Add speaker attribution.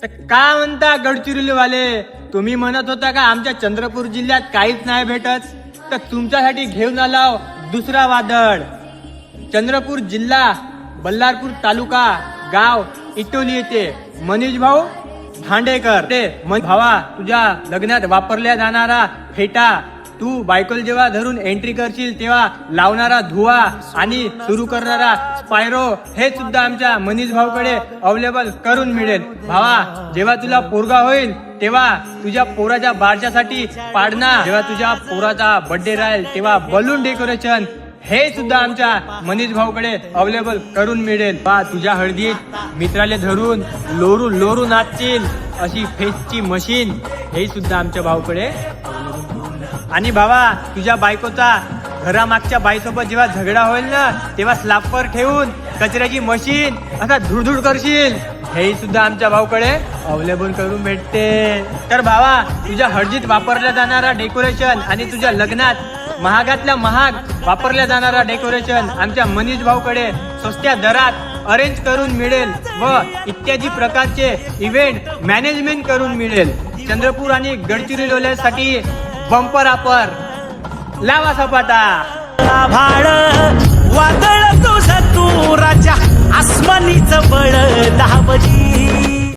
Speaker 1: तर का म्हणता गडचिरोलीवाले, तुम्ही म्हणत होता का आमच्या चंद्रपूर जिल्ह्यात काहीच नाही भेटत, तर तुमच्यासाठी घेऊन आलाव दुसरा वादळ. चंद्रपूर जिल्हा, बल्लारपूर तालुका, गाव इटोली येथे मनीष भाऊ भांडेकर. ते भावा, तुझ्या लग्नात वापरल्या जाणारा फेटा, तू बायकोल जेव्हा धरून एंट्री करशील तेव्हा लावणारा धुवा आणि सुरू करणारा स्पायरो, हे सुद्धा आमच्या मनीष भाऊकडे अवेलेबल करून मिळेल. भावा, जेव्हा तुला पोरगा होईल तेव्हा तुझ्या पोराच्या बारशासाठी पाडणा, जेव्हा तुझ्या पोराचा बर्थडे राहील तेव्हा बलून डेकोरेशन, हे सुद्धा आमच्या मनीष भाऊकडे अवेलेबल करून मिळेल. बा, तुझ्या हळदीत मित्राले धरून लोरू लोरू नाचतील अशी फेसची मशीन, हे सुद्धा आमच्या भाऊकडे. आणि भावा, तुझ्या बायकोचा घरामागच्या बाईसोबत जेव्हा झगडा होईल ना, तेव्हा स्लॅपवर ठेवून कचऱ्याची मशीन असा धुडधुड करशील, हे सुद्धा आमच्या भाऊकडे अवेलेबल करून भेटते. तर भावा, तुझ्या हळदीत वापरल्या जाणारा डेकोरेशन आणि तुझ्या लग्नात महागातल्या महाग वापरल्या जाणारा डेकोरेशन आमच्या मनीष भाऊकडे स्वस्त्या दरात अरेंज करून मिळेल व इत्यादी प्रकारचे इव्हेंट मॅनेजमेंट करून मिळेल. चंद्रपूर आणि गडचिरोलीसाठी बंपर ऑफर लावा सपाटा.
Speaker 2: भाड वादळ तुझ तू राजा आसमानीच बळ दाबजी.